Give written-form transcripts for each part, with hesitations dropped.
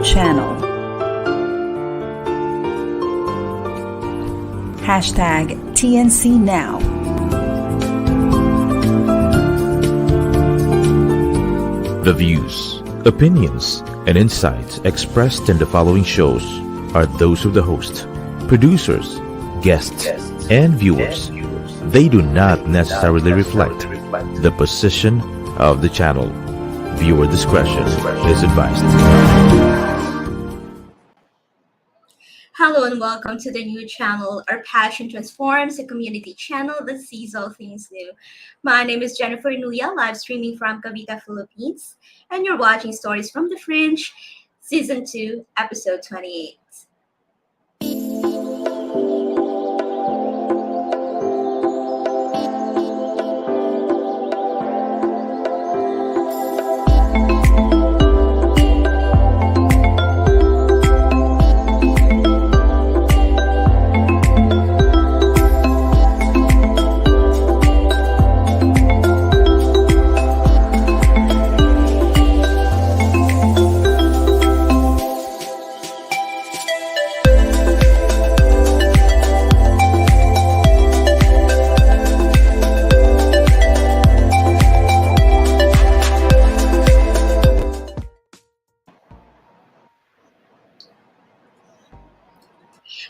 channel. Hashtag TNC Now. The views, opinions, and insights expressed in the following shows are those of the host, producers, guests, and viewers. They do not necessarily reflect the position of the channel. Viewer discretion is advised. Hello and welcome to the new channel. Our passion transforms a community channel that sees all things new. My name is Jennifer Nuya, live streaming from Cavite, Philippines, and you're watching Stories from the Fringe, Season 2, Episode 28.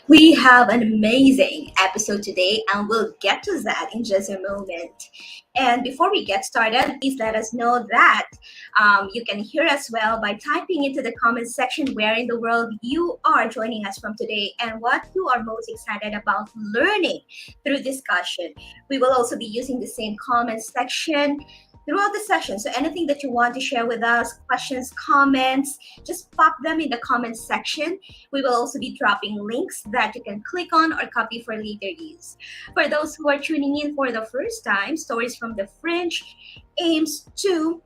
We have an amazing episode today, and we'll get to that in just a moment. And before we get started, please let us know that you can hear us well by typing into the comments section where in the world you are joining us from today and what you are most excited about learning through discussion. We will also be using the same comments section throughout the session. So anything that you want to share with us, questions, comments, just pop them in the comments section. We will also be dropping links that you can click on or copy for later use. For those who are tuning in for the first time, Stories from the Fringe aims to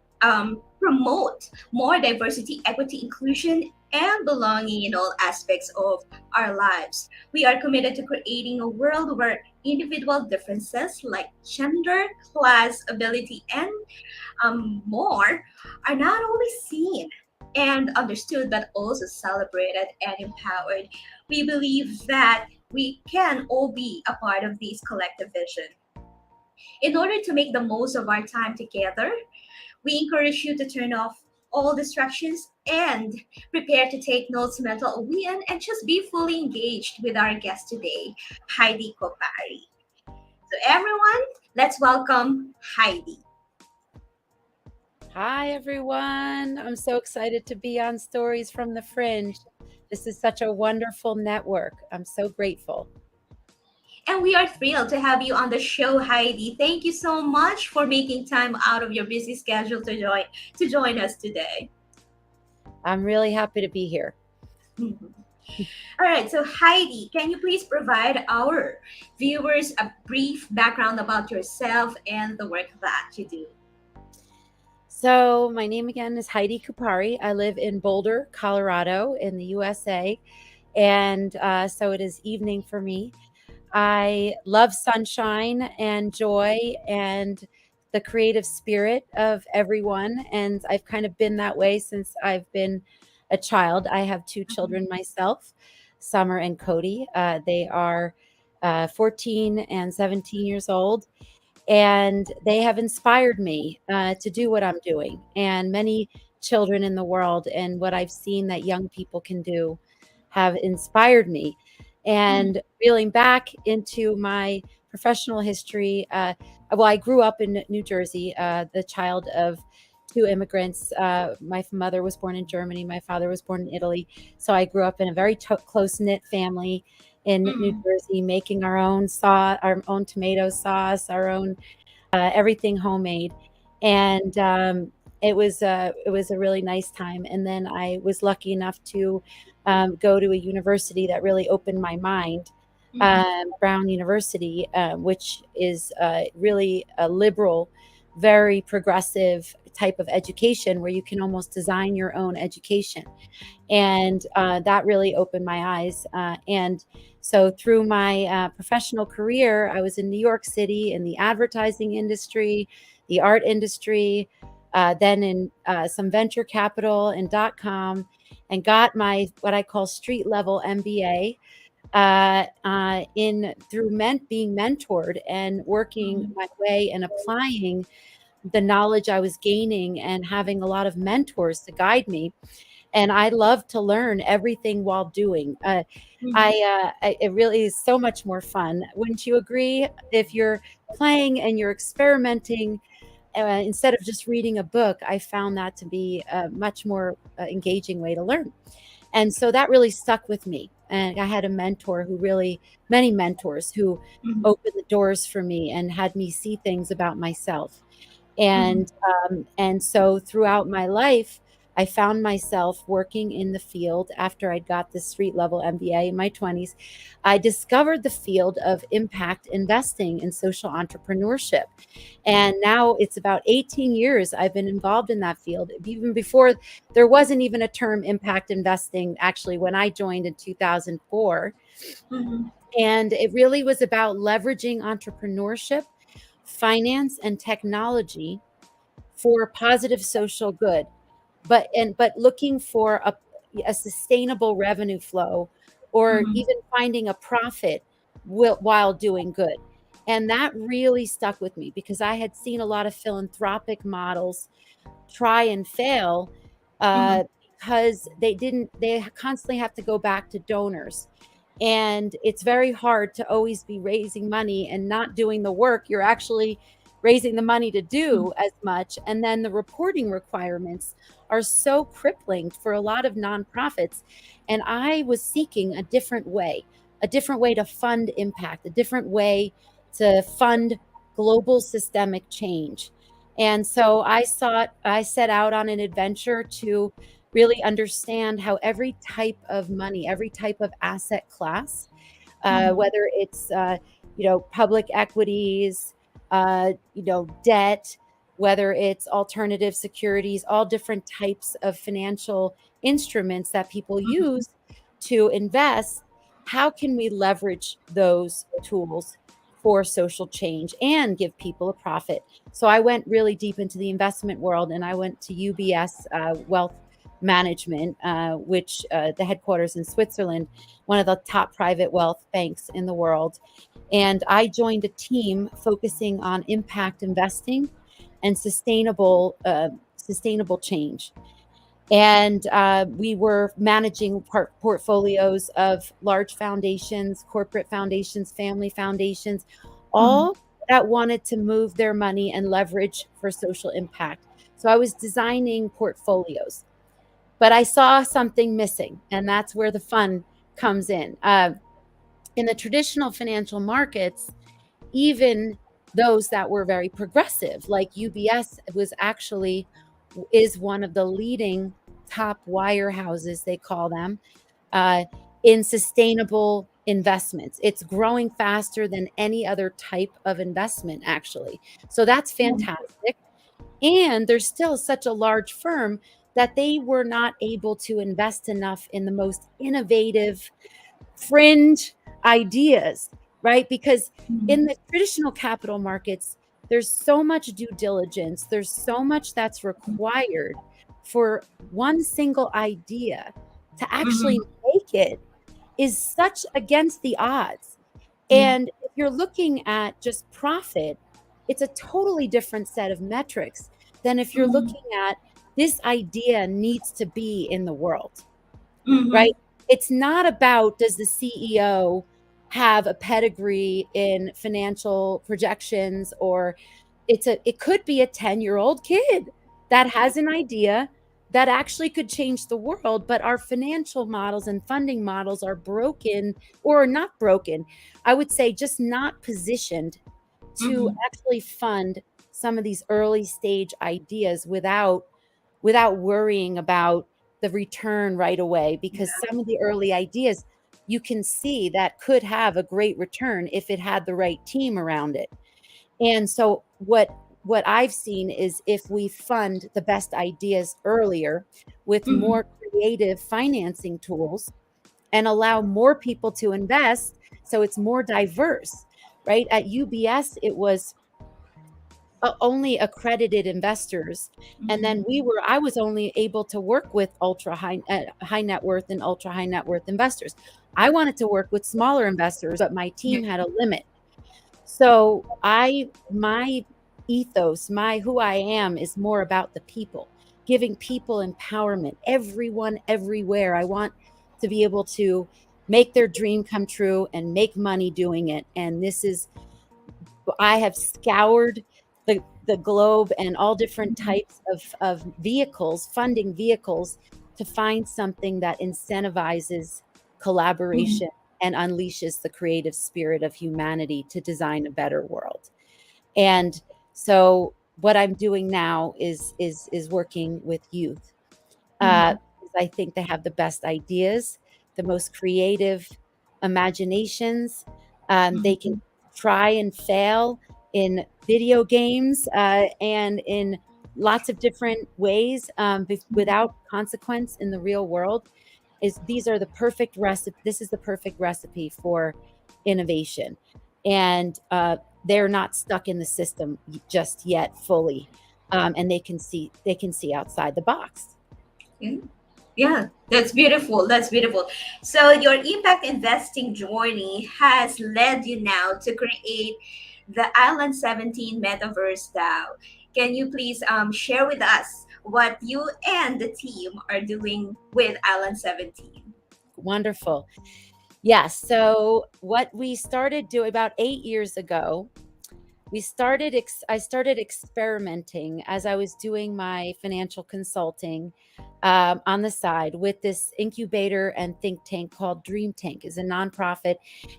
promote more diversity, equity, inclusion, and belonging in all aspects of our lives. We are committed to creating a world where individual differences like gender, class, ability, and more are not only seen and understood, but also celebrated and empowered. We believe that we can all be a part of this collective vision. In order to make the most of our time together, we encourage you to turn off all distractions and prepare to take notes mentally and just be fully engaged with our guest today, Heidi Cuppari. So everyone, let's welcome Heidi. Hi, everyone. I'm so excited to be on Stories from the Fringe. This is such a wonderful network. I'm so grateful. And we are thrilled to have you on the show, Heidi. Thank you so much for making time out of your busy schedule to join us today. I'm really happy to be here. Mm-hmm. All right, so Heidi, can you please provide our viewers a brief background about yourself and the work that you do? So my name again is Heidi Cuppari. I live in Boulder, Colorado in the USA. And so it is evening for me. I love sunshine and joy and the creative spirit of everyone. And I've kind of been that way since I've been a child. I have two children myself, Summer and Cody. They are 14 and 17 years old. And they have inspired me to do what I'm doing, and many children in the world. And what I've seen that young people can do have inspired me. And reeling back into my professional history, I grew up in New Jersey, the child of two immigrants. My mother was born in Germany. My father was born in Italy. So I grew up in a very close-knit family in New Jersey, making our own tomato sauce, our own everything homemade. And it was a really nice time. And then I was lucky enough to go to a university that really opened my mind, Brown University, which is really a liberal, very progressive type of education where you can almost design your own education. And that really opened my eyes. And so through my professional career, I was in New York City in the advertising industry, the art industry, then in some venture capital and .com. and got my what I call street level MBA in through being mentored and working my way and applying the knowledge I was gaining and having a lot of mentors to guide me. And I love to learn everything while doing. It really is so much more fun. Wouldn't you agree? If you're playing and you're experimenting, instead of just reading a book, I found that to be a much more engaging way to learn. And so that really stuck with me. And I had a mentor many mentors who opened the doors for me and had me see things about myself. And so throughout my life, I found myself working in the field after I got this street level MBA in my 20s. I discovered the field of impact investing and social entrepreneurship. And now it's about 18 years I've been involved in that field. Even before, there wasn't even a term impact investing, actually, when I joined in 2004. And it really was about leveraging entrepreneurship, finance, and technology for positive social good, but looking for a sustainable revenue flow, or even finding a profit while doing good. And that really stuck with me because I had seen a lot of philanthropic models try and fail because they constantly have to go back to donors. And it's very hard to always be raising money and not doing the work you're actually raising the money to do as much. And then the reporting requirements are so crippling for a lot of nonprofits. And I was seeking a different way to fund impact, a different way to fund global systemic change. And so I set out on an adventure to really understand how every type of money, every type of asset class, whether it's public equities, debt, whether it's alternative securities, all different types of financial instruments that people use to invest. How can we leverage those tools for social change and give people a profit? So I went really deep into the investment world, and I went to UBS Wealth Management, which the headquarters in Switzerland, one of the top private wealth banks in the world. And I joined a team focusing on impact investing and sustainable change. And we were managing portfolios of large foundations, corporate foundations, family foundations, all that wanted to move their money and leverage for social impact. So I was designing portfolios, but I saw something missing, and that's where the fun comes in. In the traditional financial markets, even those that were very progressive, like UBS is one of the leading top wirehouses, they call them, in sustainable investments. It's growing faster than any other type of investment, actually. So that's fantastic. And there's still such a large firm that they were not able to invest enough in the most innovative fringe ideas, right? Because in the traditional capital markets, there's so much due diligence, there's so much that's required for one single idea to actually make it is such against the odds. And if you're looking at just profit, it's a totally different set of metrics than if you're looking at this idea needs to be in the world, right? It's not about, does the CEO have a pedigree in financial projections, or it could be a 10-year-old kid that has an idea that actually could change the world, but our financial models and funding models are broken, or not broken. I would say just not positioned to actually fund some of these early stage ideas without worrying about the return right away, because some of the early ideas you can see that could have a great return if it had the right team around it. And so what I've seen is, if we fund the best ideas earlier with more creative financing tools and allow more people to invest, so it's more diverse, right? At UBS, it was only accredited investors. And then I was only able to work with high net worth and ultra high net worth investors. I wanted to work with smaller investors, but my team had a limit. So my ethos, who I am is more about the people, giving people empowerment, everyone, everywhere. I want to be able to make their dream come true and make money doing it. And I have scoured the globe and all different types of vehicles, funding vehicles, to find something that incentivizes collaboration and unleashes the creative spirit of humanity to design a better world. And so what I'm doing now is working with youth. I think they have the best ideas, the most creative imaginations. They can try and fail in video games and in lots of different ways without consequence in the real world. These are the perfect recipe. This is the perfect recipe for innovation, and they're not stuck in the system just yet fully, and they can see outside the box. Yeah, that's beautiful. That's beautiful. So your impact investing journey has led you now to create the Island17 Metaverse DAO. Can you please share with us what you and the team are doing with Island17? Wonderful. Yes. So what we started doing about 8 years ago, I started experimenting as I was doing my financial consulting on the side with this incubator and think tank called Dream Tank. Is a nonprofit,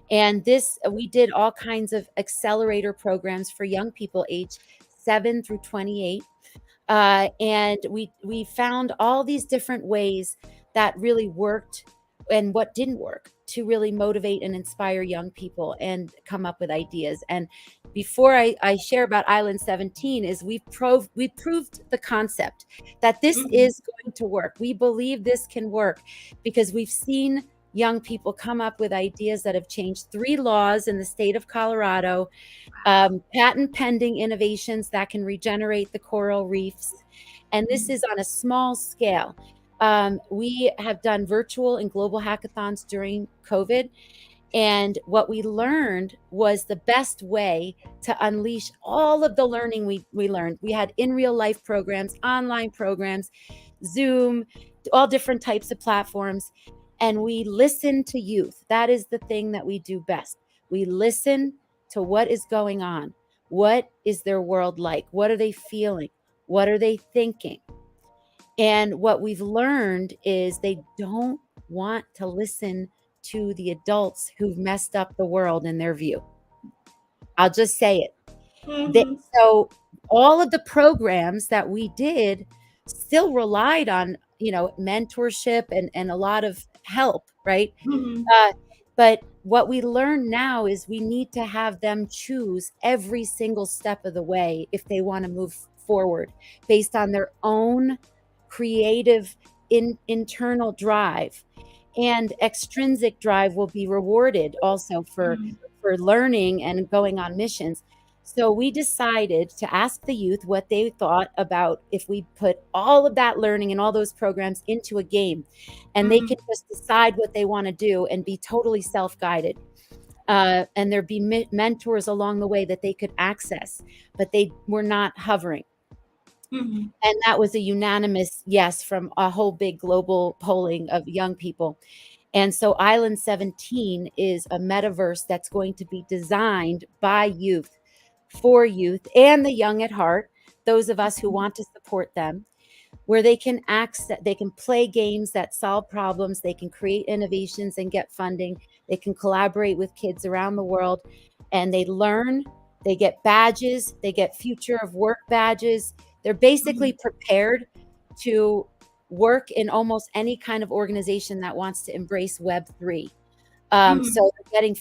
and we did all kinds of accelerator programs for young people aged 7 through 28. And we found all these different ways that really worked and what didn't work to really motivate and inspire young people and come up with ideas. And before I share about Island17 is we proved the concept that this is going to work. We believe this can work because we've seen young people come up with ideas that have changed 3 laws in the state of Colorado, patent pending innovations that can regenerate the coral reefs. And this is on a small scale. We have done virtual and global hackathons during COVID. And what we learned was the best way to unleash all of the learning we learned. We had in real life programs, online programs, Zoom, all different types of platforms. And we listen to youth. That is the thing that we do best. We listen to what is going on. What is their world like? What are they feeling? What are they thinking? And what we've learned is they don't want to listen to the adults who've messed up the world in their view. I'll just say it. So all of the programs that we did still relied on, mentorship and a lot of help, right? But what we learn now is we need to have them choose every single step of the way if they want to move forward based on their own creative internal drive. And extrinsic drive will be rewarded also for learning and going on missions. So we decided to ask the youth what they thought about if we put all of that learning and all those programs into a game, and they can just decide what they want to do and be totally self-guided. And there'd be mentors along the way that they could access, but they were not hovering. And that was a unanimous yes from a whole big global polling of young people. And so Island17 is a metaverse that's going to be designed by youth, for youth and the young at heart, those of us who want to support them, where they can play games that solve problems, they can create innovations and get funding, they can collaborate with kids around the world, and they learn, they get badges, they get future of work badges. They're basically prepared to work in almost any kind of organization that wants to embrace Web3. So they're getting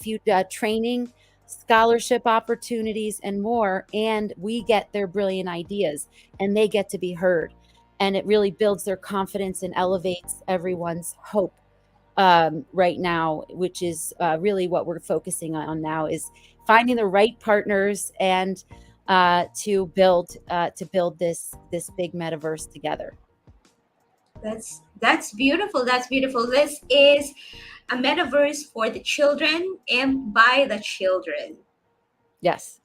training, scholarship opportunities, and more. And we get their brilliant ideas and they get to be heard. And it really builds their confidence and elevates everyone's hope right now, which is really what we're focusing on now, is finding the right partners and to build this big metaverse together. That's beautiful. That's beautiful. This is a metaverse for the children and by the children. Yes.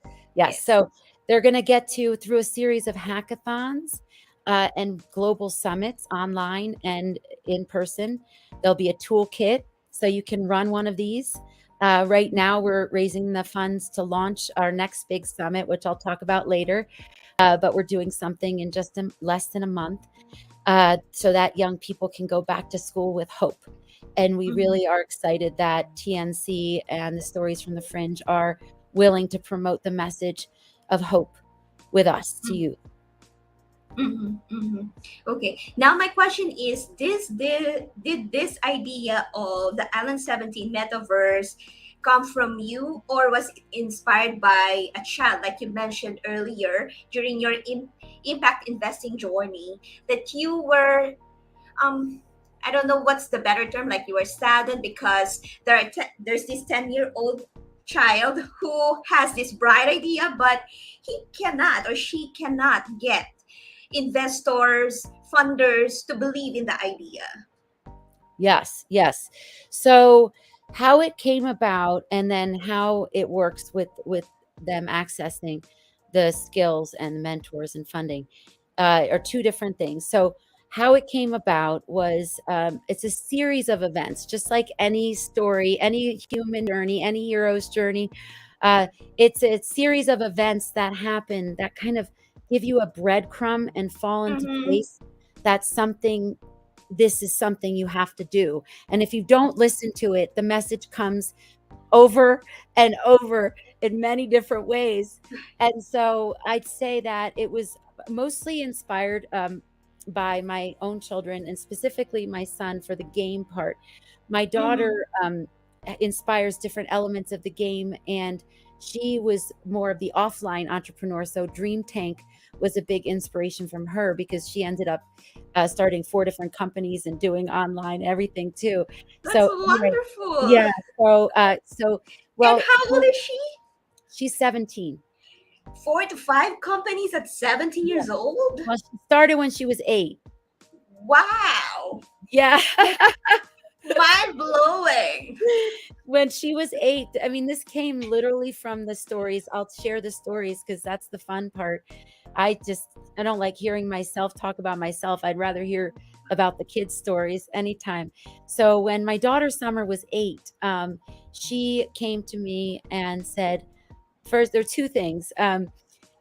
So they're going to get to, through a series of hackathons and global summits online and in person. There'll be a toolkit so you can run one of these. Right now, we're raising the funds to launch our next big summit, which I'll talk about later. But we're doing something in just less than a month so that young people can go back to school with hope. And we really are excited that TNC and the Stories from the Fringe are willing to promote the message of hope with us to you. Okay. Now my question is: did this idea of the Island17 Metaverse come from you, or was it inspired by a child, like you mentioned earlier during your impact investing journey, that you were I don't know what's the better term, like you were saddened because there's this 10-year-old child who has this bright idea, but he cannot or she cannot get investors, funders to believe in the idea. Yes. So how it came about and then how it works with them accessing the skills and mentors and funding are two different things. So how it came about was it's a series of events, just like any story, any human journey, any hero's journey. It's a series of events that happen that kind of give you a breadcrumb and fall into place. This is something you have to do. And if you don't listen to it, the message comes over and over in many different ways. And so I'd say that it was mostly inspired by my own children, and specifically my son for the game part. My daughter inspires different elements of the game, and she was more of the offline entrepreneur. So Dream Tank was a big inspiration from her because she ended up starting 4 different companies and doing online everything too. That's wonderful. Yeah. So well. And how old is she? She's 17. 4 to 5 companies at 17 years old? Well, she started when she was 8. Wow. Yeah. Mind blowing. When she was 8, I mean, this came literally from the stories. I'll share the stories because that's the fun part. I don't like hearing myself talk about myself. I'd rather hear about the kids' stories anytime. So when my daughter Summer was 8, she came to me and said, first, there are 2 things.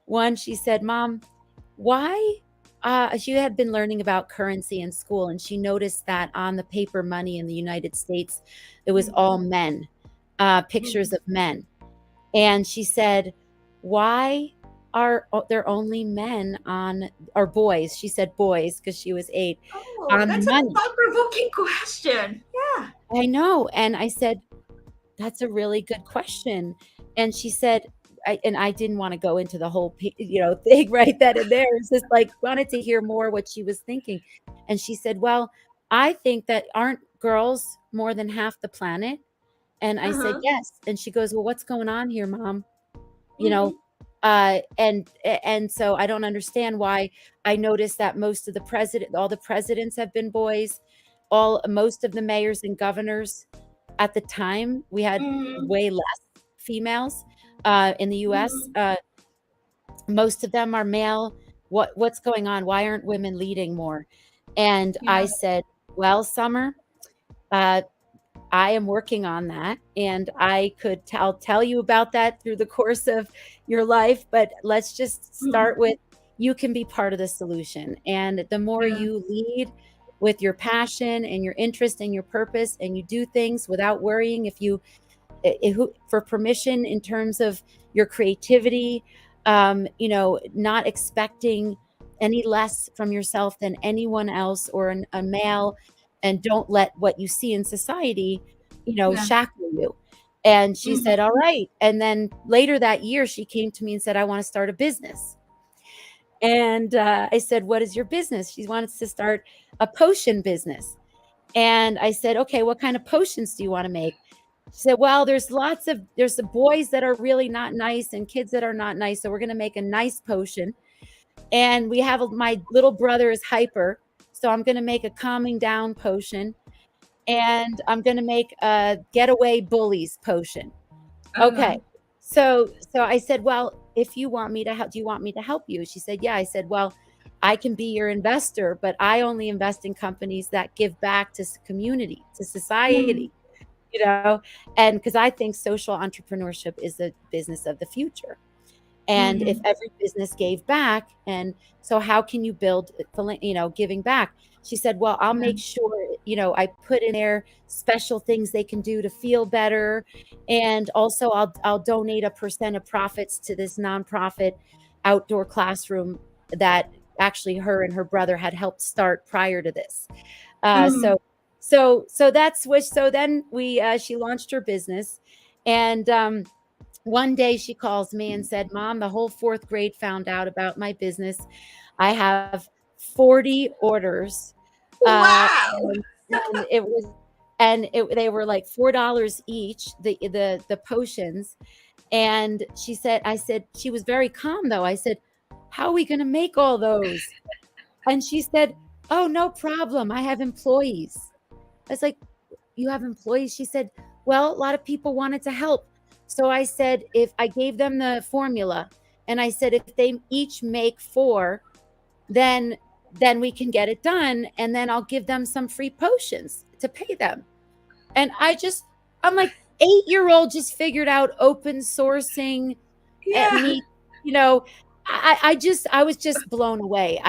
One, she said, "Mom, why?" She had been learning about currency in school, and she noticed that on the paper money in the United States, it was all men, pictures of men. And she said, "Why are there only men on, or boys?" She said boys because she was 8. Oh, that's a thought-provoking question. Yeah. I know. And I said, "That's a really good question." And she said, I didn't want to go into the whole, thing right then and there. It's just like, wanted to hear more what she was thinking. And she said, "Well, I think that aren't girls more than half the planet?" And I said, "Yes." And she goes, "Well, what's going on here, Mom?" And so I don't understand why. I noticed that all the presidents have been boys. Most of the mayors and governors at the time, we had way less females in the US. Most of them are male. What's going on? Why aren't women leading more? And I said, "Well, Summer, I am working on that, and I'll tell you about that through the course of your life, but let's just start with, you can be part of the solution. And the more you lead with your passion and your interest and your purpose, and you do things without worrying for permission in terms of your creativity, not expecting any less from yourself than anyone else or a male, and don't let what you see in society, shackle you." And she said, "All right." And then later that year, she came to me and said, "I want to start a business." And I said, "What is your business?" She wanted to start a potion business. And I said, "Okay, what kind of potions do you want to make?" She said, well, there's the boys that are really not nice and kids that are not nice. So we're going to make a nice potion. And we have my little brother is hyper. So I'm going to make a calming down potion. And I'm going to make a getaway bullies potion. Okay. So I said, well, if you want me to help, do you want me to help you? She said, yeah. I said, well, I can be your investor, but I only invest in companies that give back to community, to society, and because I think social entrepreneurship is the business of the future. And if every business gave back, and so how can you build, giving back? She said, well, I'll make sure, I put in there special things they can do to feel better. And also I'll donate 1% of profits to this nonprofit outdoor classroom that actually her and her brother had helped start prior to this. So that's which, so then she launched her business, and, one day she calls me and said, Mom, the whole 4th grade found out about my business. I have 40 orders. Wow. And they were like $4 each, the potions. And I said, she was very calm though. I said, how are we going to make all those? And she said, oh, no problem. I have employees. I was like, you have employees? She said, well, a lot of people wanted to help. So I said, if I gave them the formula and I said, if they each make 4, then we can get it done. And then I'll give them some free potions to pay them. And I'm like, 8-year-old just figured out open sourcing. Yeah. I was just blown away.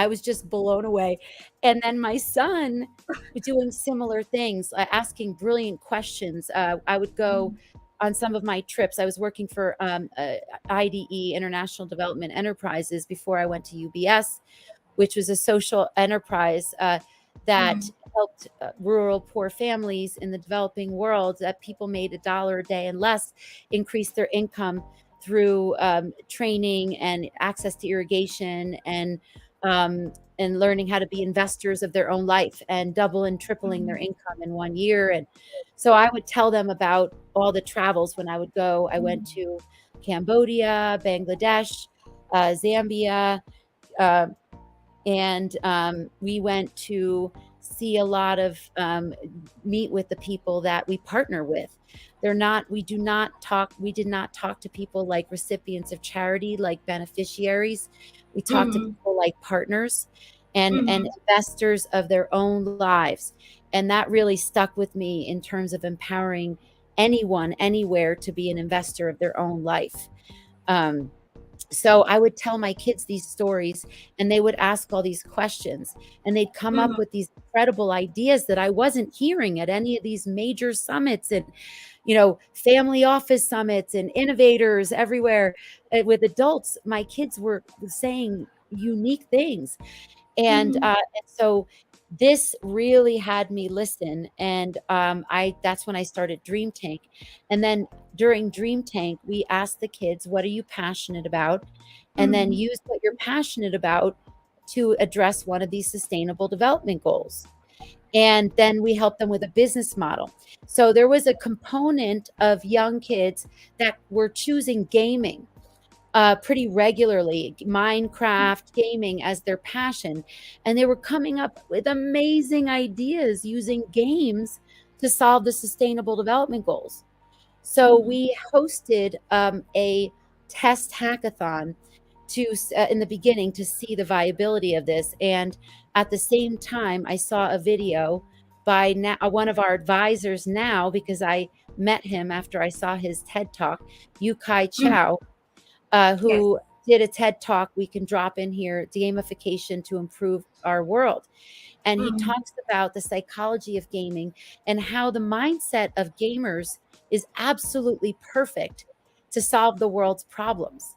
And then my son was doing similar things, asking brilliant questions. I would go on some of my trips. I was working for IDE, International Development Enterprises, before I went to UBS, which was a social enterprise that helped rural poor families in the developing world, that people made $1 a day and less increase their income through training and access to irrigation and learning how to be investors of their own life and double and tripling their income in 1 year. And so I would tell them about all the travels when I would go. I went to Cambodia, Bangladesh, Zambia, and we went to see a lot of meet with the people that we partner with. We did not talk to people like recipients of charity, like beneficiaries. We talked to people like partners and investors of their own lives. And that really stuck with me in terms of empowering anyone, anywhere, to be an investor of their own life. So I would tell my kids these stories, and they would ask all these questions, and they'd come up with these incredible ideas that I wasn't hearing at any of these major summits and, family office summits and innovators everywhere. With adults, my kids were saying unique things. And so this really had me listen. And that's when I started Dream Tank. And then during Dream Tank, we asked the kids, what are you passionate about? And then use what you're passionate about to address one of these sustainable development goals. And then we helped them with a business model. So there was a component of young kids that were choosing gaming pretty regularly, Minecraft, gaming as their passion. And they were coming up with amazing ideas using games to solve the sustainable development goals. So we hosted a test hackathon in the beginning to see the viability of this. And at the same time, I saw a video by one of our advisors now, because I met him after I saw his TED Talk, Yukai Chow, who did a TED Talk we can drop in here, gamification to improve our world. And he talks about the psychology of gaming and how the mindset of gamers is absolutely perfect to solve the world's problems.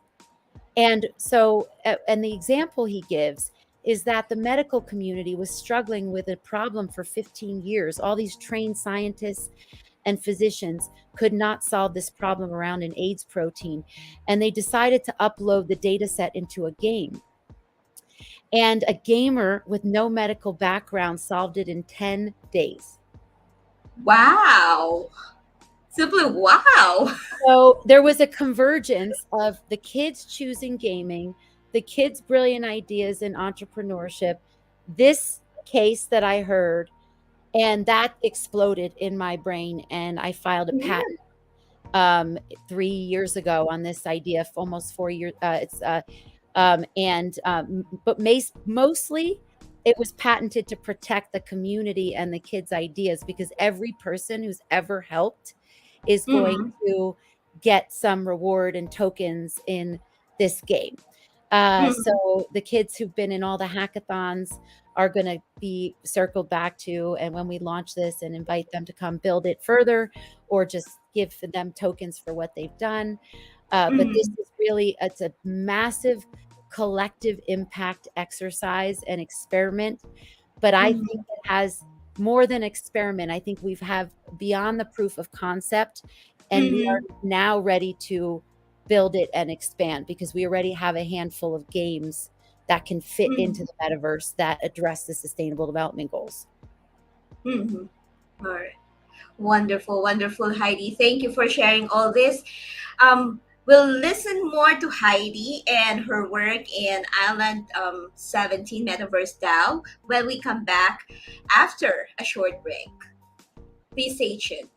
And so, and the example he gives is that the medical community was struggling with a problem for 15 years. All these trained scientists and physicians could not solve this problem around an AIDS protein. And they decided to upload the data set into a game. And a gamer with no medical background solved it in 10 days. Wow. Simply wow. So there was a convergence of the kids choosing gaming, the kids' brilliant ideas in entrepreneurship, this case that I heard, and that exploded in my brain. And I filed a patent 3 years ago on this idea, almost 4 years. But mostly it was patented to protect the community and the kids' ideas, because every person who's ever helped is going to get some reward and tokens in this game. So the kids who've been in all the hackathons are going to be circled back to, and when we launch this, and invite them to come build it further, or just give them tokens for what they've done. But this is really, it's a massive collective impact exercise and experiment. But I think it has more than experiment. I think we've have beyond the proof of concept, and we are now ready to build it and expand, because we already have a handful of games that can fit into the metaverse that address the sustainable development goals. All right. Wonderful, wonderful, Heidi. Thank you for sharing all this. We'll listen more to Heidi and her work in Island17 Metaverse DAO when we come back after a short break. Please stay tuned.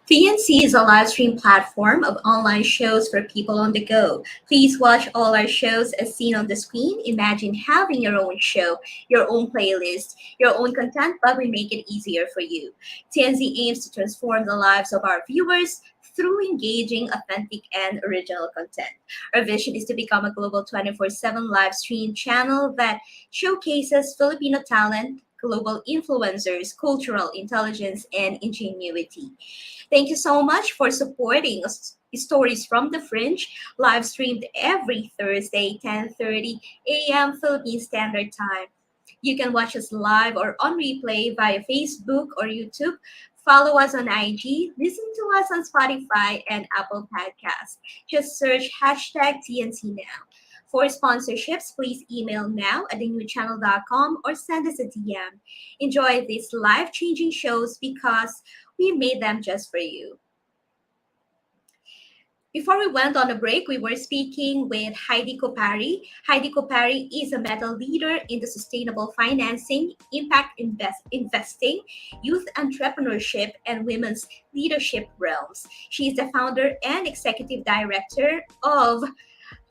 TNC is a live stream platform of online shows for people on the go. Please watch all our shows as seen on the screen. Imagine having your own show, your own playlist, your own content, but we make it easier for you. TNC aims to transform the lives of our viewers through engaging, authentic, and original content. Our vision is to become a global 24/7 live stream channel that showcases Filipino talent, global influencers, cultural intelligence, and ingenuity. Thank you so much for supporting Stories from the Fringe, live streamed every Thursday, 10:30 a.m. Philippine Standard Time. You can watch us live or on replay via Facebook or YouTube. Follow us on IG, listen to us on Spotify and Apple Podcasts. Just search hashtag TNC Now. For sponsorships, please email now@thenewchannel.com or send us a DM. Enjoy these life-changing shows because we made them just for you. Before we went on a break, we were speaking with Heidi Cuppari. Heidi Cuppari is a meta leader in the sustainable financing, impact investing, youth entrepreneurship, and women's leadership realms. She is the founder and executive director of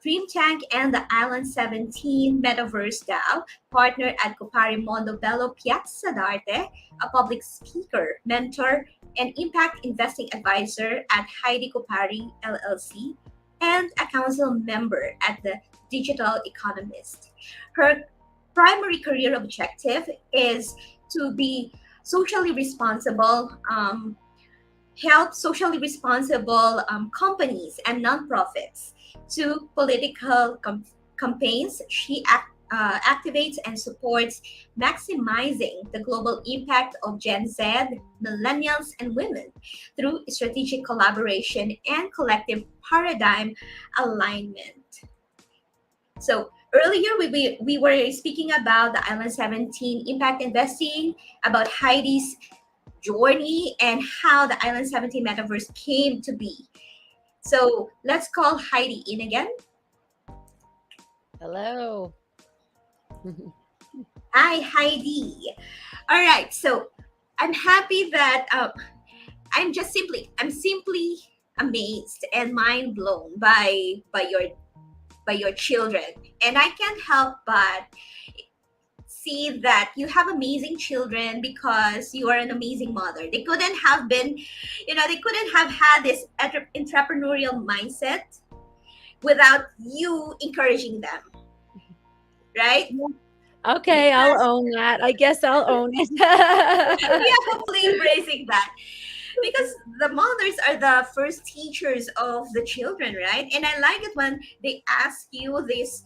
Dream Tank and the Island17 Metaverse DAO, partner at Cuppari Mondo Bello Piazza, a public speaker, mentor, and impact investing advisor at Heidi Cuppari LLC, and a council member at the Digital Economist. Her primary career objective is to be socially responsible, help socially responsible companies and nonprofits to political campaigns. She activates and supports maximizing the global impact of Gen Z, Millennials, and women through strategic collaboration and collective paradigm alignment. So earlier we were speaking about the Island17 impact investing, about Heidi's journey and how the Island17 Metaverse came to be. So let's call Heidi in again. Hello. Hi, Heidi. All right. So I'm happy that I'm simply amazed and mind blown by your children, and I can't help but see that you have amazing children because you are an amazing mother. They couldn't have been, they couldn't have had this entrepreneurial mindset without you encouraging them, right? Okay, I'll own that. I guess I'll own it. Yeah, hopefully embracing that. Because the mothers are the first teachers of the children, right? And I like it when they ask you these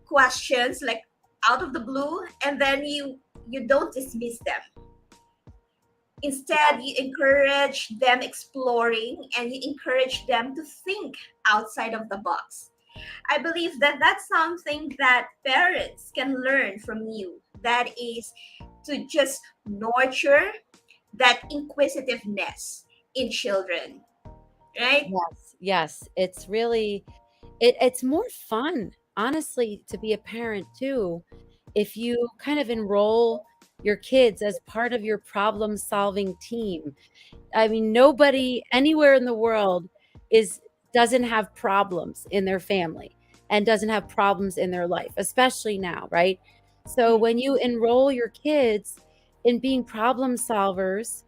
questions like out of the blue, and then you don't dismiss them. Instead, you encourage them exploring and you encourage them to think outside of the box. I believe that that's something that parents can learn from you. That is to just nurture that inquisitiveness in children, right? Yes. It's really, it's more fun, honestly, to be a parent too, if you kind of enroll your kids as part of your problem solving team. I mean, nobody anywhere in the world doesn't have problems in their family and doesn't have problems in their life, especially now, right? So when you enroll your kids in being problem solvers,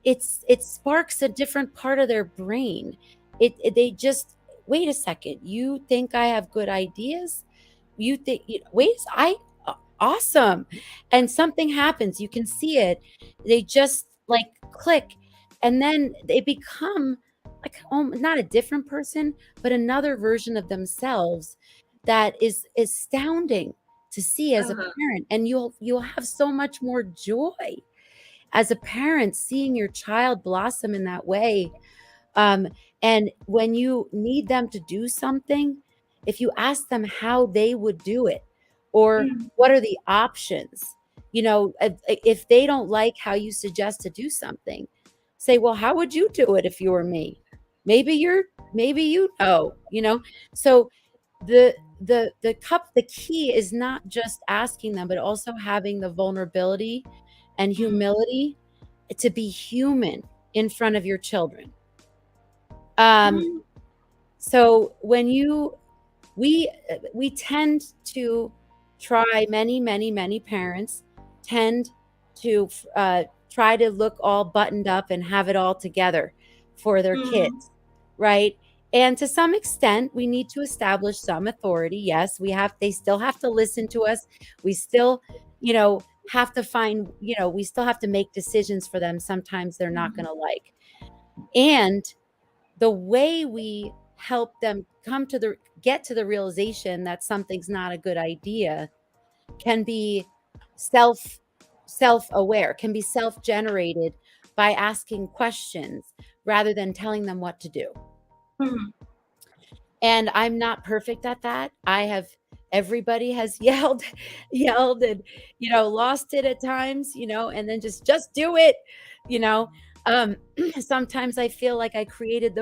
it sparks a different part of their brain. They just, wait a second, you think I have good ideas? You think, awesome. And something happens, you can see it. They just like click, and then they become like not a different person, but another version of themselves that is astounding to see as a parent. And you'll have so much more joy as a parent seeing your child blossom in that way. And when you need them to do something, if you ask them how they would do it, or what are the options, if they don't like how you suggest to do something, say, well, how would you do it if you were me? Maybe so the key is not just asking them, but also having the vulnerability and humility to be human in front of your children. So when we tend to try, many parents tend to try to look all buttoned up and have it all together for their kids, right? And to some extent, we need to establish some authority. Yes, they still have to listen to us. We still, have to find, we still have to make decisions for them. Sometimes they're not going to like. And the way we help them get to the realization that something's not a good idea can be self-aware, can be self-generated by asking questions rather than telling them what to do. And I'm not perfect at that. Everybody has yelled and, lost it at times, and then just do it, sometimes I feel like I created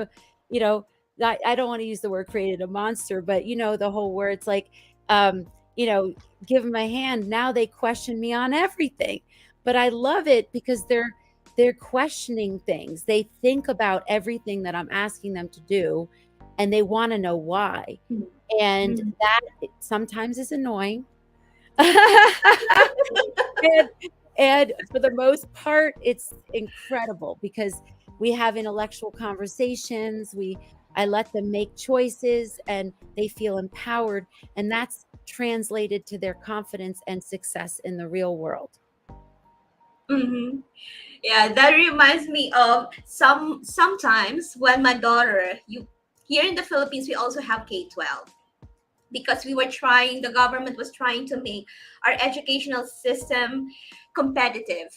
I don't want to use the word created a monster, but the whole word, it's like, give them a hand. Now they question me on everything, but I love it because they're questioning things. They think about everything that I'm asking them to do, and they want to know why. And that sometimes is annoying. and for the most part, it's incredible because we have intellectual conversations. I let them make choices and they feel empowered, and that's translated to their confidence and success in the real world. Yeah, that reminds me of sometimes when my daughter, here in the Philippines, we also have K-12 because the government was trying to make our educational system competitive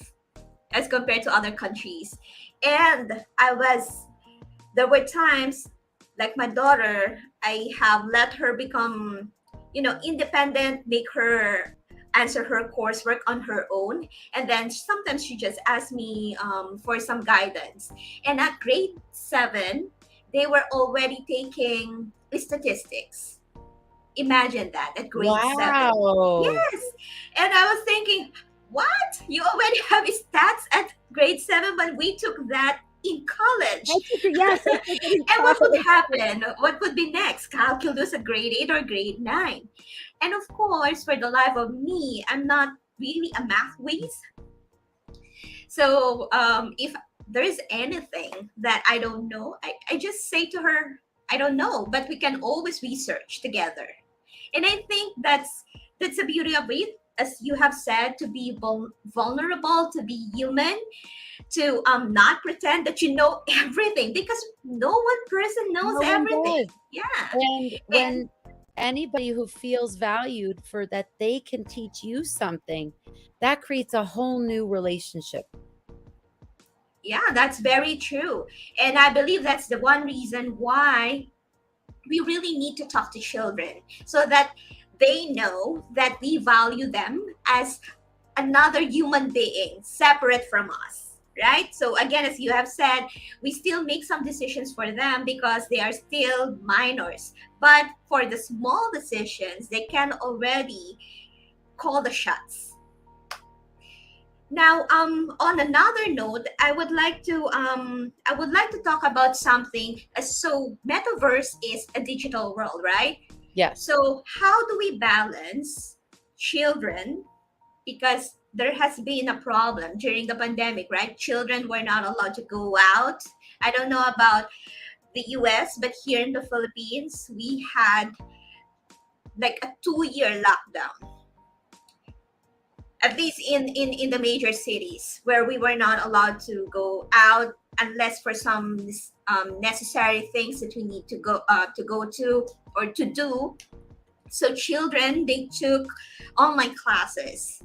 as compared to other countries. And there were times, like my daughter, I have let her become, independent, make her answer her coursework on her own. And then sometimes she just asks me for some guidance. And at grade 7, they were already taking statistics. Imagine that at grade 7. Yes. And I was thinking, what? You already have stats at grade 7, but we took that in college. Yes. And what would happen? What would be next? Calculus at grade 8 or grade 9? And of course, for the life of me, I'm not really a math whiz. So if there is anything that I don't know, I just say to her, I don't know, but we can always research together. And I think that's the beauty of it, as you have said, to be vulnerable, to be human, to not pretend that you know everything, because no one person knows everything. Yeah. And when anybody who feels valued for that they can teach you something, that creates a whole new relationship. Yeah, that's very true. And I believe that's the one reason why we really need to talk to children, so that they know that we value them as another human being separate from us, right? So again, as you have said, we still make some decisions for them because they are still minors. But for the small decisions, they can already call the shots. Now, on another note, I would like to talk about something. So, metaverse is a digital world, right? Yes. So, how do we balance children? Because there has been a problem during the pandemic, right? Children were not allowed to go out. I don't know about the US, but here in the Philippines, we had like a 2-year lockdown. At least in the major cities, where we were not allowed to go out unless for some necessary things that we need to go to or to do. So children, they took online classes,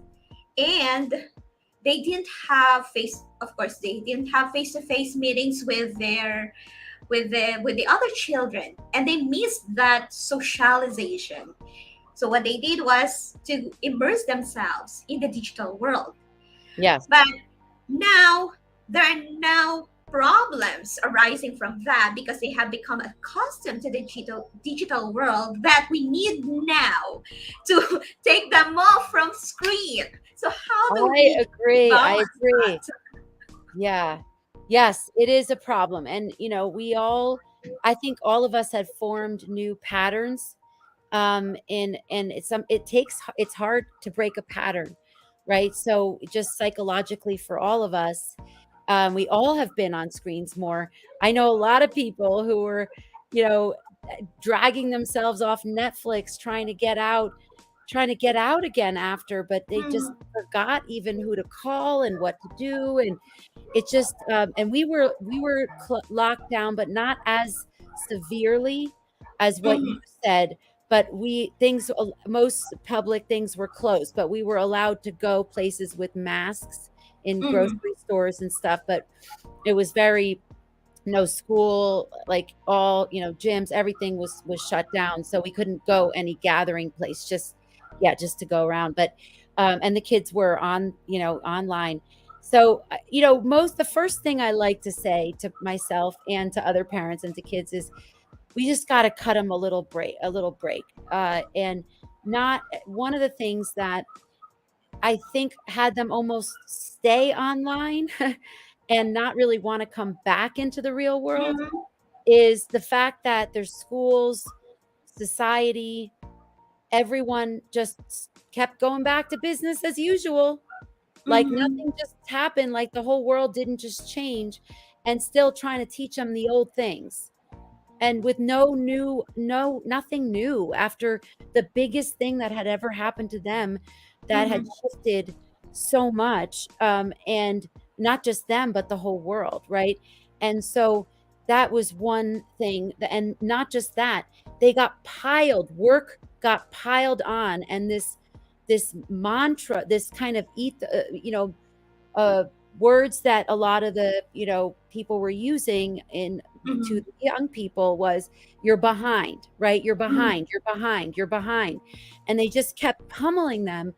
and they didn't have face-to-face meetings with the other children, and they missed that socialization. So what they did was to immerse themselves in the digital world. Yes. But now there are problems arising from that, because they have become accustomed to the digital world that we need now to take them off from screen. So how do we agree. balance I agree. that? Yeah. Yes, it is a problem. And, I think all of us had formed new patterns. And it's hard to break a pattern, right? So just psychologically for all of us, we all have been on screens more. I know a lot of people who were, you know, dragging themselves off Netflix, trying to get out again after, but they just Mm-hmm. forgot even who to call and what to do. And it just, and we were locked down, but not as severely as what you Mm-hmm. said. But most public things were closed, but we were allowed to go places with masks in Mm-hmm. grocery stores and stuff. But it was very no school, like all, gyms, everything was shut down. So we couldn't go any gathering place, just to go around. But and the kids were online. So the first thing I like to say to myself and to other parents and to kids is we just got to cut them a little break. And not one of the things that I think had them almost stay online and not really want to come back into the real world Mm-hmm. is the fact that their schools, society, everyone just kept going back to business as usual. Like Mm-hmm. nothing just happened, like the whole world didn't just change, and still trying to teach them the old things. And with nothing new after the biggest thing that had ever happened to them that had Mm-hmm. shifted so much, and not just them, but the whole world, right? And so that was one thing. And not just that, work got piled on, and this mantra, this kind of uh, words that a lot of the people were using in to Mm-hmm. the young people was you're behind, right? You're Mm-hmm. behind, you're behind, you're behind. And they just kept pummeling them.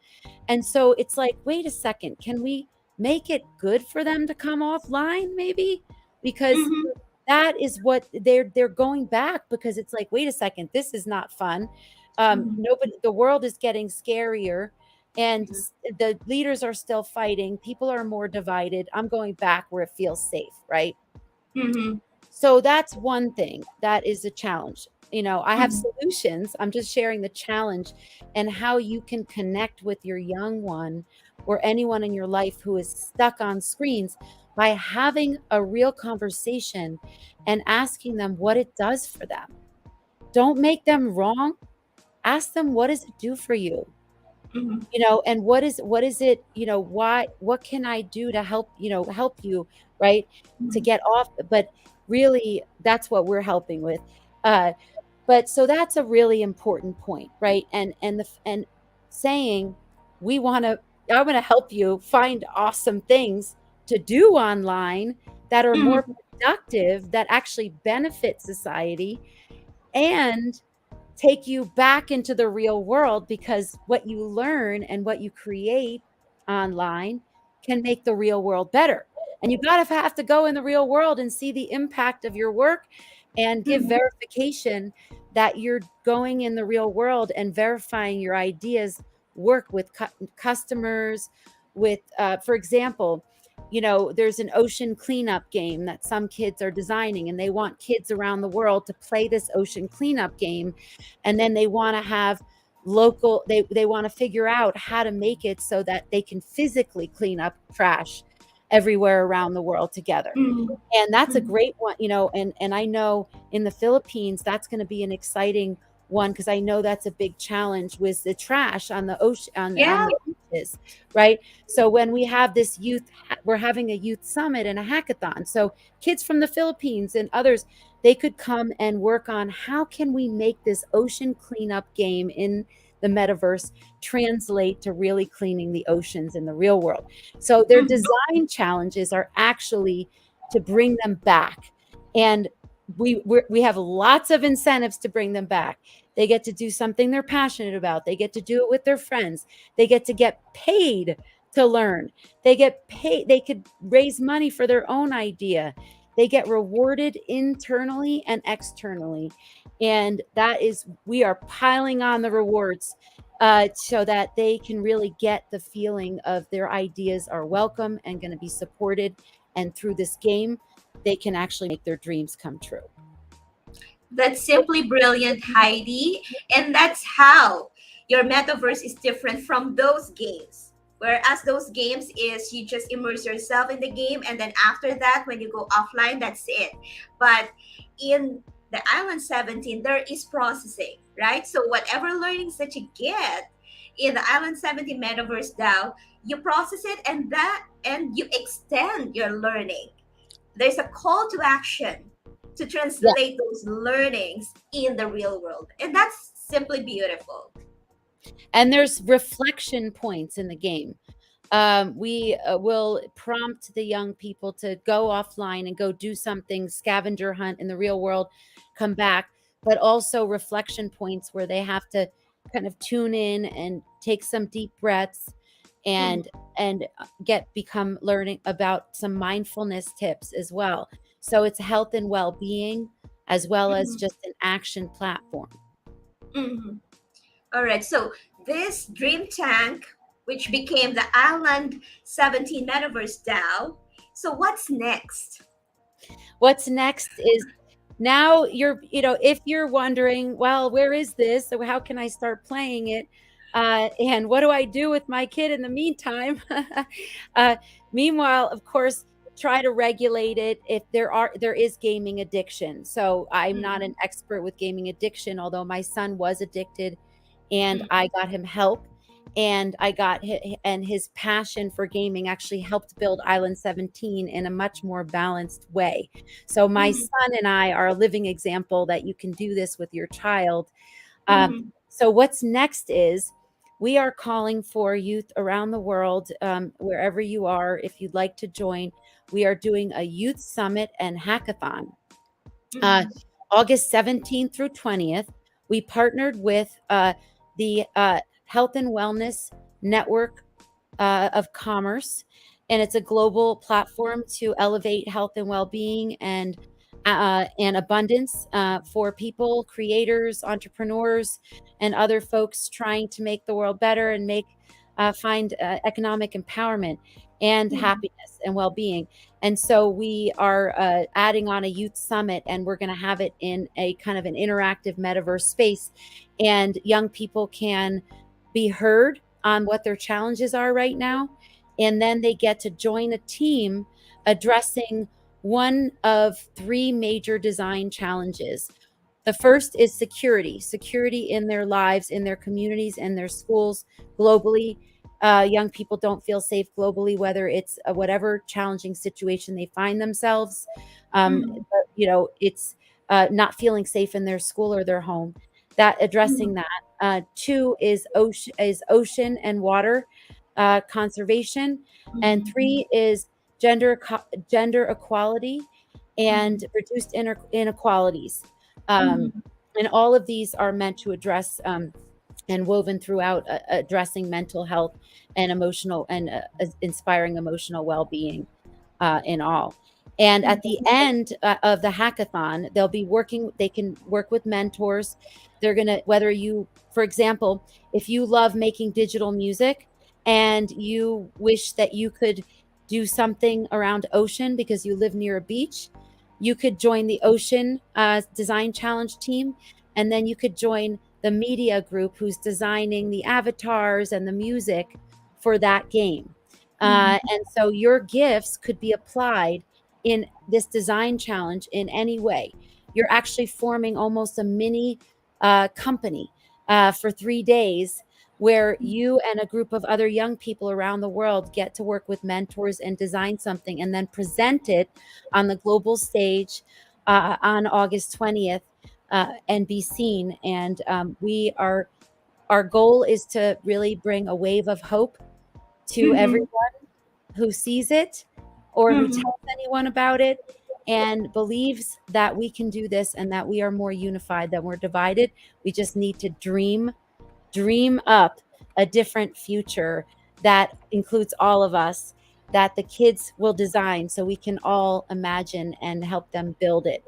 And so it's like, wait a second, can we make it good for them to come offline maybe? Because Mm-hmm. that is what they're going back, because it's like, wait a second, this is not fun. Nobody, the world is getting scarier, and the leaders are still fighting. People are more divided. I'm going back where it feels safe, right? Mm-hmm. So that's one thing that is a challenge. I have Mm-hmm. solutions. I'm just sharing the challenge and how you can connect with your young one or anyone in your life who is stuck on screens by having a real conversation and asking them what it does for them. Don't make them wrong. Ask them, what does it do for you? Mm-hmm. And what is it, what can I do to help you, right? To get off. But really, that's what we're helping with. uh but so that's a really important point, right? And saying, we want to I want to help you find awesome things to do online that are more Mm-hmm. productive, that actually benefit society, and take you back into the real world, because what you learn and what you create online can make the real world better. And you got to have to go in the real world and see the impact of your work and give Mm-hmm. verification that you're going in the real world and verifying your ideas work with customers. With for example, there's an ocean cleanup game that some kids are designing, and they want kids around the world to play this ocean cleanup game. And then they want to have they want to figure out how to make it so that they can physically clean up trash everywhere around the world together. Mm-hmm. And that's a Mm-hmm. great one. And I know in the Philippines that's going to be an exciting one, because I know that's a big challenge with the trash on the ocean, on Yeah. the beaches, right? So when we have this we're having a youth summit and a hackathon. So kids from the Philippines and others, they could come and work on how can we make this ocean cleanup game in the metaverse translate to really cleaning the oceans in the real world. So their Mm-hmm. design challenges are actually to bring them back. And we have lots of incentives to bring them back. They get to do something they're passionate about. They get to do it with their friends. They get paid to learn. They get paid. They could raise money for their own idea. They get rewarded internally and externally. And we are piling on the rewards, so that they can really get the feeling of their ideas are welcome and going to be supported, And through this game, they can actually make their dreams come true. That's simply brilliant, Heidi. And that's how your metaverse is different from those games. Whereas those games is you just immerse yourself in the game, and then after that, when you go offline, that's it. But in the Island 17, there is processing, right? So whatever learnings that you get in the Island 17 Metaverse DAO, you process it, and you extend your learning. There's a call to action to translate those learnings in the real world. And that's simply beautiful. And there's reflection points in the game. We will prompt the young people to go offline and go do something, scavenger hunt in the real world, come back, but also reflection points where they have to kind of tune in and take some deep breaths and become learning about some mindfulness tips as well. So it's health and well-being as well as just an action platform. All right. So this dream tank, which became the Island 17 Metaverse DAO. So what's next? What's next is now if you're wondering, well, where is this? So how can I start playing it? And what do I do with my kid in the meantime? Meanwhile, of course, try to regulate it if there is gaming addiction. So I'm not an expert with gaming addiction, although my son was addicted and I got him help. And his passion for gaming actually helped build Island 17 in a much more balanced way. So my son and I are a living example that you can do this with your child. So what's next is we are calling for youth around the world, wherever you are, if you'd like to join. We are doing a youth summit and hackathon. August 17th through 20th, we partnered with the Health and Wellness Network of Commerce, and it's a global platform to elevate health and well-being and abundance for people, creators, entrepreneurs, and other folks trying to make the world better and find economic empowerment and happiness and well-being. And so we are adding on a youth summit, and we're going to have it in a kind of an interactive metaverse space, and young people can be heard on what their challenges are right now. And then they get to join a team addressing one of three major design challenges. The first is security in their lives, in their communities, and their schools globally. Young people don't feel safe globally, whether it's whatever challenging situation they find themselves. It's not feeling safe in their school or their home. Addressing that. Two is ocean and water conservation, and three is gender equality and reduced inequalities. And all of these are meant to address and woven throughout addressing mental health and emotional and inspiring emotional well-being in all. And at the end of the hackathon, they can work with mentors. They're going to, for example, if you love making digital music and you wish that you could do something around ocean because you live near a beach, you could join the Ocean Design Challenge team, and then you could join the media group who's designing the avatars and the music for that game. And so your gifts could be applied in this design challenge in any way. You're actually forming almost a mini company for 3 days, where you and a group of other young people around the world get to work with mentors and design something and then present it on the global stage on August 20th and be seen. And our goal is to really bring a wave of hope to everyone who sees it or who tells anyone about it and believes that we can do this and that we are more unified than we're divided. We just need to dream up a different future that includes all of us, that the kids will design so we can all imagine and help them build it.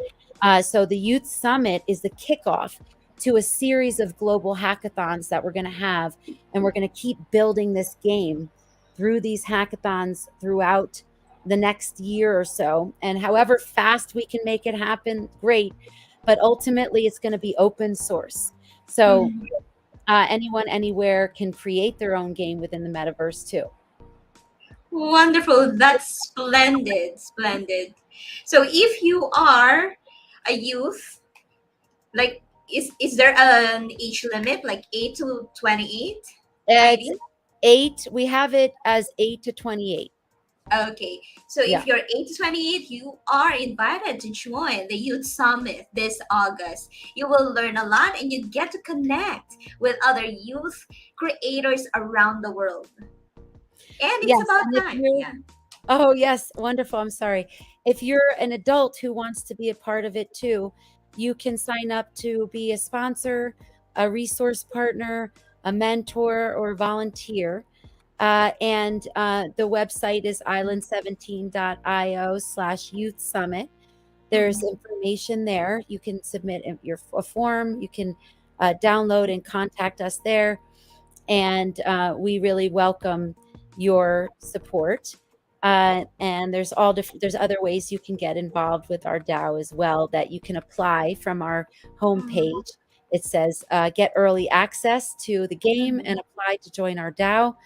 So the Youth Summit is the kickoff to a series of global hackathons that we're going to have, and we're going to keep building this game through these hackathons throughout the next year or so. And however fast we can make it happen, great. But ultimately, it's going to be open source. So Mhm. anyone, anywhere can create their own game within the metaverse too. Wonderful. That's splendid. Splendid. So if you are a youth, like is there an age limit like 8 to 28, It's Heidi? 8. We have it as 8 to 28. Okay. So Yeah. if you're 8 to 28, you are invited to join the Youth Summit this August. You will learn a lot and you get to connect with other youth creators around the world. And it's Yes. about And if time. you're, Yeah. oh, yes, wonderful. I'm sorry. If you're an adult who wants to be a part of it too, you can sign up to be a sponsor, a resource partner, a mentor, or volunteer. And the website is island17.io/youth summit. There's Mhm. information there. You can submit a form. You can download and contact us there. And we really welcome your support. And there's all different. There's other ways you can get involved with our DAO as well that you can apply from our Mhm. homepage. It says get early access to the game Mhm. and apply to join our DAO.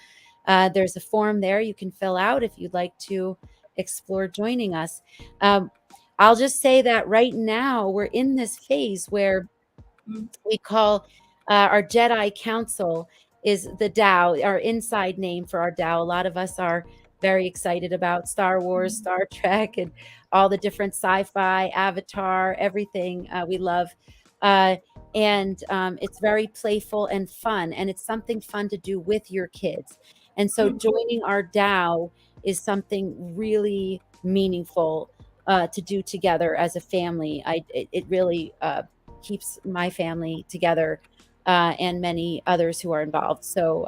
There's a form there you can fill out if you'd like to explore joining us. Um, I'll just say that right now we're in this phase where Mhm. we call our Jedi Council is the DAO, our inside name for our DAO. A lot of us are very excited about Star Wars, Star Trek, and all the different sci-fi, Avatar, everything we love. Uh, and it's very playful and fun, and it's something fun to do with your kids. And so Mhm. joining our DAO is something really meaningful to do together as a family. It really keeps my family together and many others who are involved. So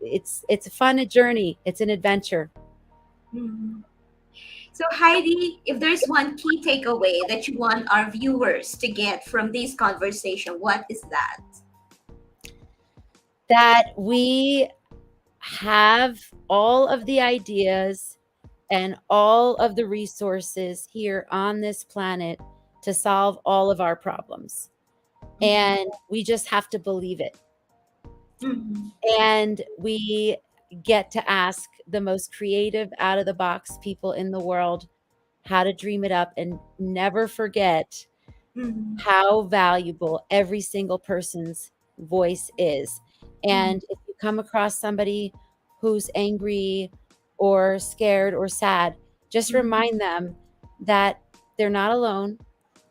it's a fun journey. It's an adventure. Mhm. So, Heidi, if there's one key takeaway that you want our viewers to get from this conversation, what is that? That we have all of the ideas and all of the resources here on this planet to solve all of our problems. Mhm. And we just have to believe it. Mhm. And we get to ask the most creative, out of the box people in the world how to dream it up and never forget Mhm. how valuable every single person's voice is. Mhm. And if you come across somebody who's angry or scared or sad, just Mhm. remind them that they're not alone.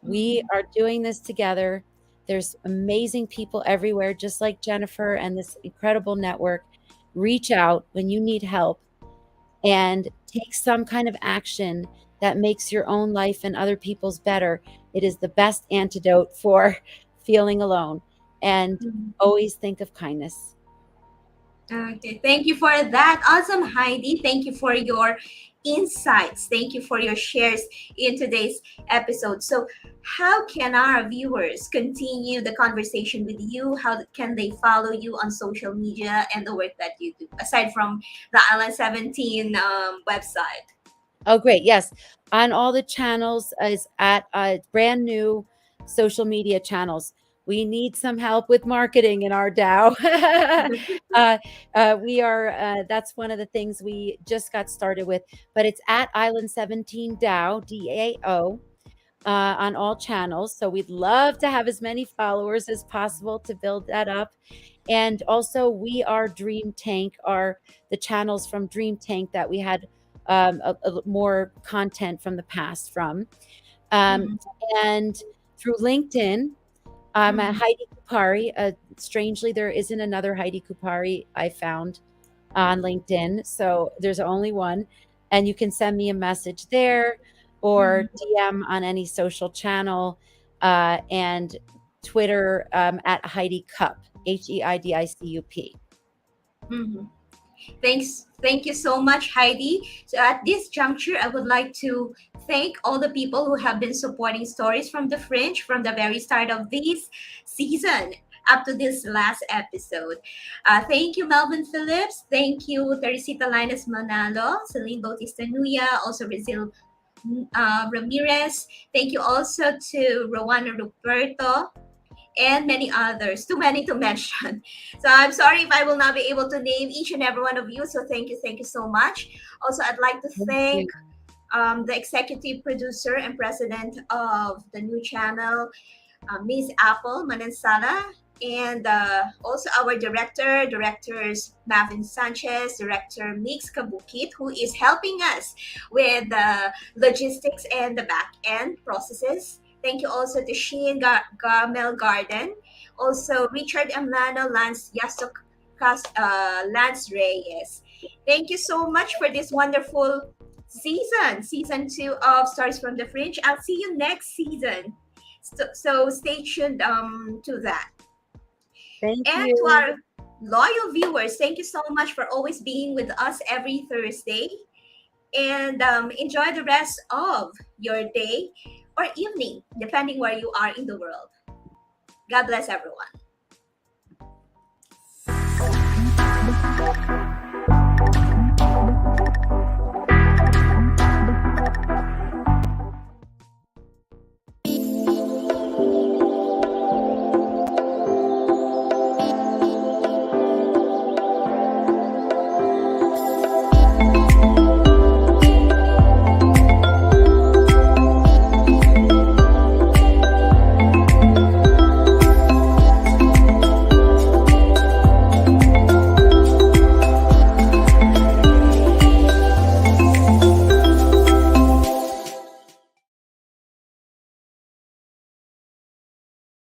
We Mhm. are doing this together. There's amazing people everywhere, just like Jennifer and this incredible network. Reach out when you need help and take some kind of action that makes your own life and other people's better. It is the best antidote for feeling alone. And Mhm. always think of kindness. Okay, thank you for that. Awesome, Heidi. Thank you for your insights. Thank you for your shares in today's episode. So, how can our viewers continue the conversation with you? How can they follow you on social media and the work that you do, aside from the Island 17 website? Oh, great. Yes. On all the channels is at brand new social media channels. We need some help with marketing in our DAO. We are, that's one of the things we just got started with, but it's at Island17 DAO, DAO, on all channels. So we'd love to have as many followers as possible to build that up. And also, we are Dream Tank, are the channels from Dream Tank that we had more content from the past from. Um, Mhm. and through LinkedIn, I'm at Mhm. Heidi Cuppari. Strangely, there isn't another Heidi Cuppari I found on LinkedIn. So there's only one. And you can send me a message there or Mhm. DM on any social channel and Twitter at Heidi Cup, HEIDICUP. Mhm. Thank you so much, Heidi. So at this juncture, I would like to thank all the people who have been supporting Stories from the Fringe from the very start of this season. up to this last episode. Thank you, Melvin Phillips. Thank you, Teresita Linus Manalo, Celine Bautista Nuya, also Brazil Ramirez. Thank you also to Rowana Ruperto and many others, too many to mention. So I'm sorry if I will not be able to name each and every one of you. So thank you so much. Also, I'd like to thank the executive producer and president of the new channel, Ms. Apple Manansala, and also our directors Mavin Sanchez, director Mix Kabukit, who is helping us with the logistics and the back end processes. Thank you also to Sheen Gamel Garden, also Richard Emlano, Lance Yastok, Lance Reyes. Thank you so much for this wonderful season 2 of Stories from the Fringe. I'll see you next season. So stay tuned to that. Thank and you. to our loyal viewers, thank you so much for always being with us every Thursday. And enjoy the rest of your day or evening, depending where you are in the world. God bless everyone.